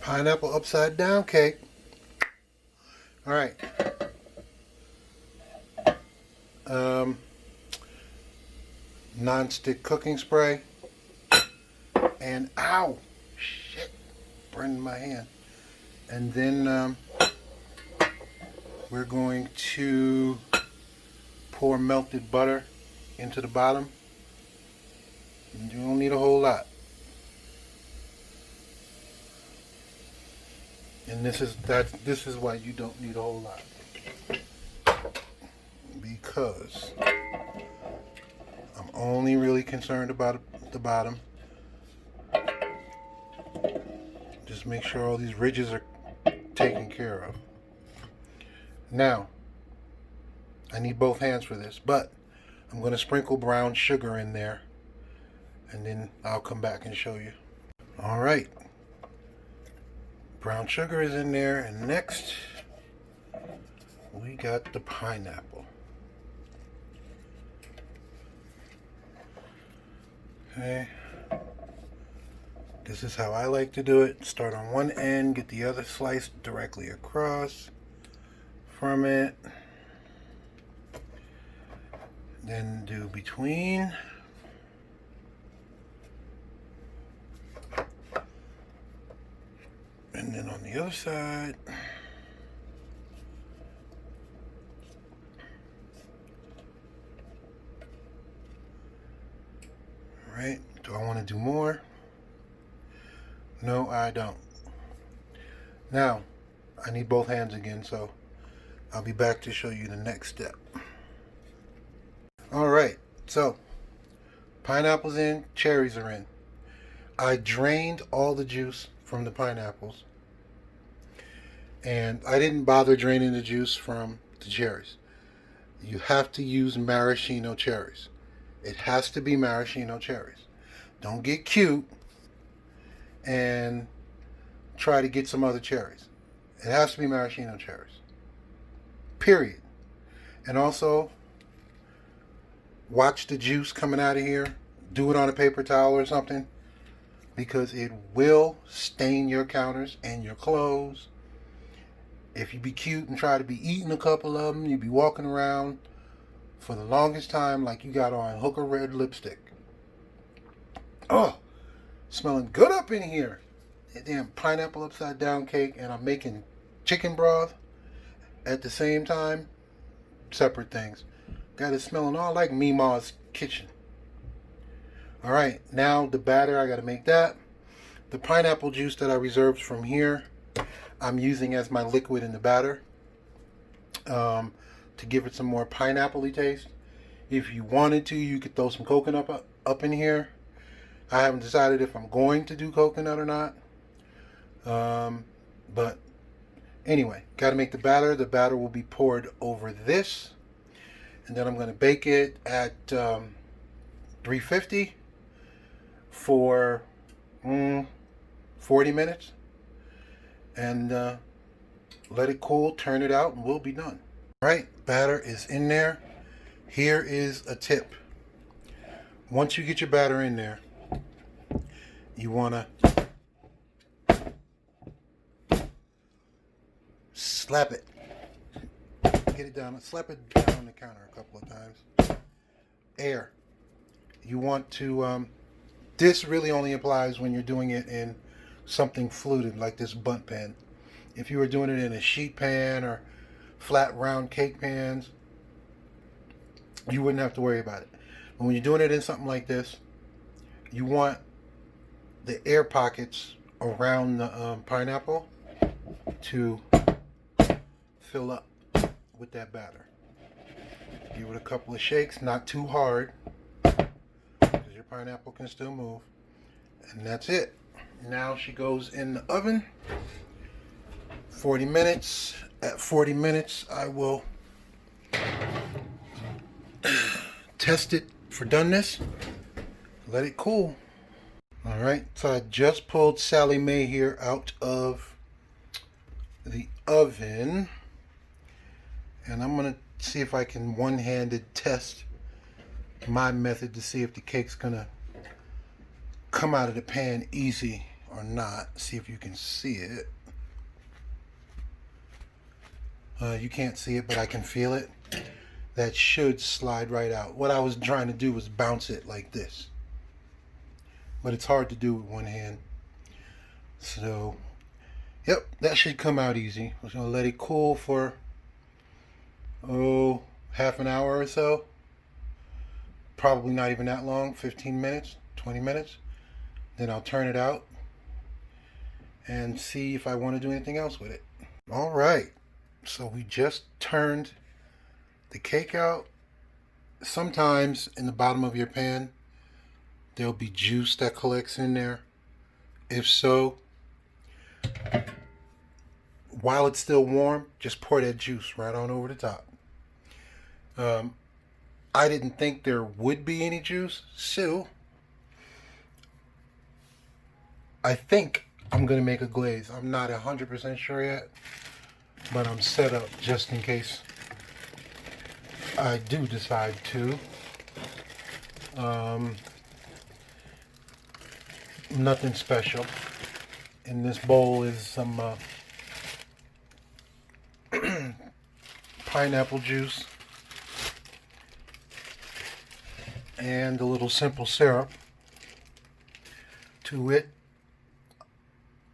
pineapple upside down cake. All right. Non-stick cooking spray. And ow, shit, burned my hand. And then we're going to pour melted butter into the bottom. You don't need a whole lot. And this is why you don't need a whole lot. Because I'm only really concerned about the bottom. Just make sure all these ridges are taken care of. Now, I need both hands for this, but I'm going to sprinkle brown sugar in there, and then I'll come back and show you. All right. Brown sugar is in there, and next we got the pineapple. Okay. This is how I like to do it. Start on one end, get the other slice directly across from it. Then do between. And then on the other side. All right, do I want to do more? No, I don't. Now, I need both hands again, so I'll be back to show you the next step. All right, so pineapples in, cherries are in. I drained all the juice from the pineapples, and I didn't bother draining the juice from the cherries. You have to use maraschino cherries. It has to be maraschino cherries. Don't get cute and try to get some other cherries. It has to be maraschino cherries. Period. And also, watch the juice coming out of here. Do it on a paper towel or something, because it will stain your counters and your clothes. If you be cute and try to be eating a couple of them, you'll be walking around for the longest time like you got on hooker red lipstick. Oh, smelling good up in here. That damn pineapple upside down cake, and I'm making chicken broth at the same time. Separate things. Got it smelling all like Mima's kitchen. All right, now the batter, I got to make that. The pineapple juice that I reserved from here, I'm using as my liquid in the batter to give it some more pineapple-y taste. If you wanted to, you could throw some coconut up in here. I haven't decided if I'm going to do coconut or not. But anyway, got to make the batter. The batter will be poured over this. And then I'm going to bake it at 350 for 40 minutes. And let it cool, turn it out, and we'll be done. All right, batter is in there. Here is a tip. Once you get your batter in there, you want to slap it. Get it down. Slap it down on the counter a couple of times. Air. You want to, this really only applies when you're doing it in something fluted like this bundt pan. If you were doing it in a sheet pan or flat round cake pans, you wouldn't have to worry about it. But when you're doing it in something like this, you want the air pockets around the pineapple to fill up with that batter. Give it a couple of shakes, not too hard, because your pineapple can still move. And that's it. Now she goes in the oven. 40 minutes. At 40 minutes, I will test it for doneness. Let it cool. All right, so I just pulled Sally Mae here out of the oven, and I'm gonna see if I can one-handed test my method to see if the cake's gonna come out of the pan easy or or not. See if you can see it. You can't see it, but I can feel it. That should slide right out. What I was trying to do was bounce it like this, but it's hard to do with one hand. So, yep, that should come out easy. I'm just gonna let it cool for half an hour or so. Probably not even that long, 15 minutes, 20 minutes. Then I'll turn it out and see if I want to do anything else with it. All right, so we just turned the cake out. Sometimes in the bottom of your pan, there'll be juice that collects in there. If so, while it's still warm, just pour that juice right on over the top. I didn't think there would be any juice, so I think I'm going to make a glaze. I'm not 100% sure yet, but I'm set up just in case I do decide to. Nothing special. In this bowl is some pineapple juice and a little simple syrup. To it,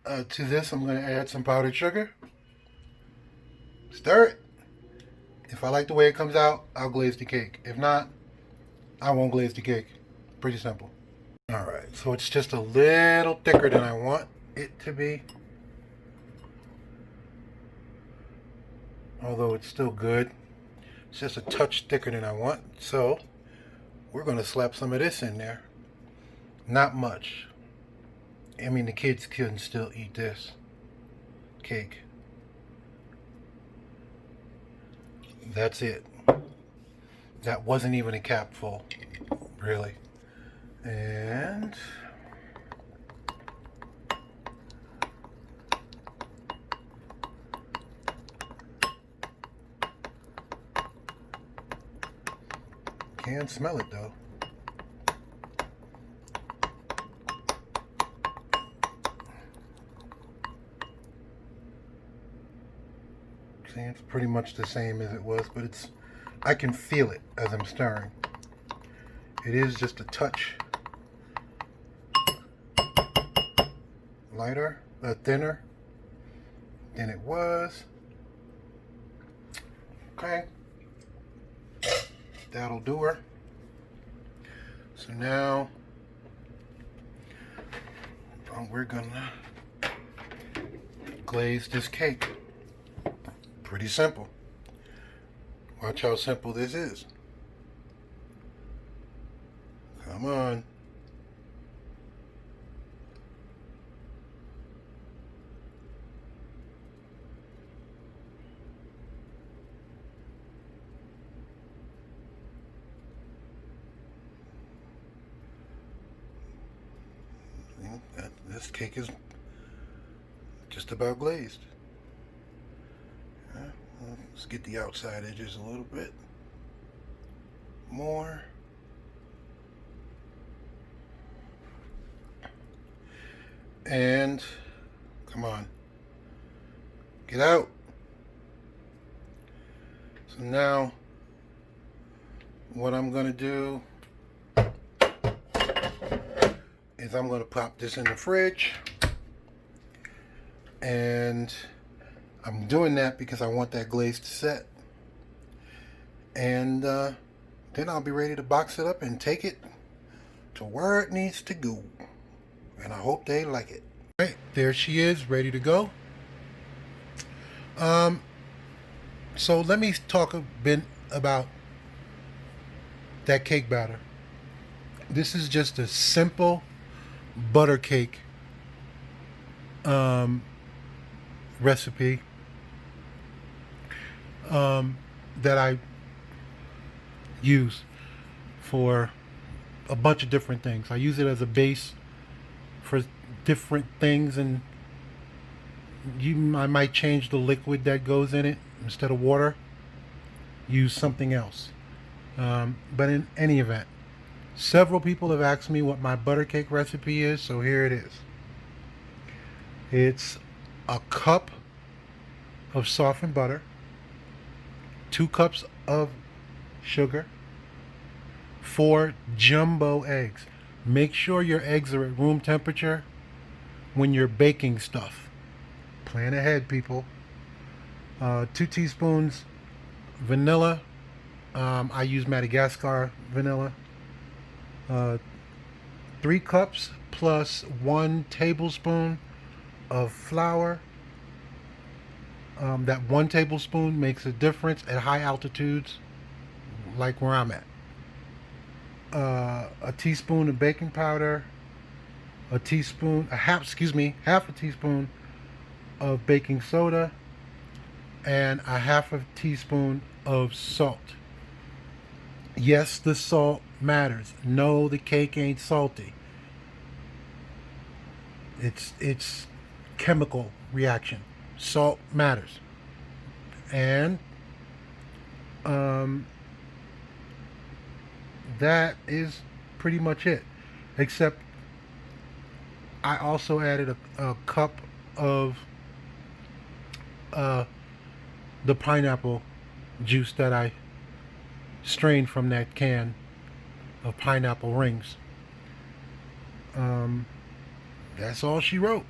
to this, I'm going to add some powdered sugar. Stir it. If I like the way it comes out, I'll glaze the cake. If not, I won't glaze the cake. Pretty simple. Alright, so it's just a little thicker than I want it to be. Although it's still good. It's just a touch thicker than I want. So, we're going to slap some of this in there. Not much. I mean, the kids can still eat this cake. That's it. That wasn't even a cap full, really. And can smell it though. See, it's pretty much the same as it was, but I can feel it as I'm stirring. It is just a touch lighter, thinner than it was. Okay, that'll do her. So now we're gonna glaze this cake. Pretty simple. Watch how simple this is. Come on. This cake is just about glazed. Let's get the outside edges a little bit more. And come on, get out. So now what I'm going to do is I'm going to pop this in the fridge. And I'm doing that because I want that glaze to set. And then I'll be ready to box it up and take it to where it needs to go. And I hope they like it. All right, there she is, ready to go. So let me talk a bit about that cake batter. This is just a simple butter cake recipe that I use for a bunch of different things. I use it as a base for different things, and I might change the liquid that goes in it. Instead of water, use something else. But in any event, several people have asked me what my butter cake recipe is, so here it is. It's a cup of softened butter, 2 cups of sugar, 4 jumbo eggs. Make sure your eggs are at room temperature when you're baking stuff. Plan ahead, people. 2 teaspoons vanilla. I use Madagascar vanilla. 3 cups plus 1 tablespoon of flour. That 1 tablespoon makes a difference at high altitudes, like where I'm at. A teaspoon of baking powder, half a teaspoon of baking soda, and a half a teaspoon of salt. Yes, the salt matters. No, the cake ain't salty. It's chemical reaction. Salt matters. And that is pretty much it. Except I also added a cup of the pineapple juice that I strained from that can of pineapple rings. That's all she wrote.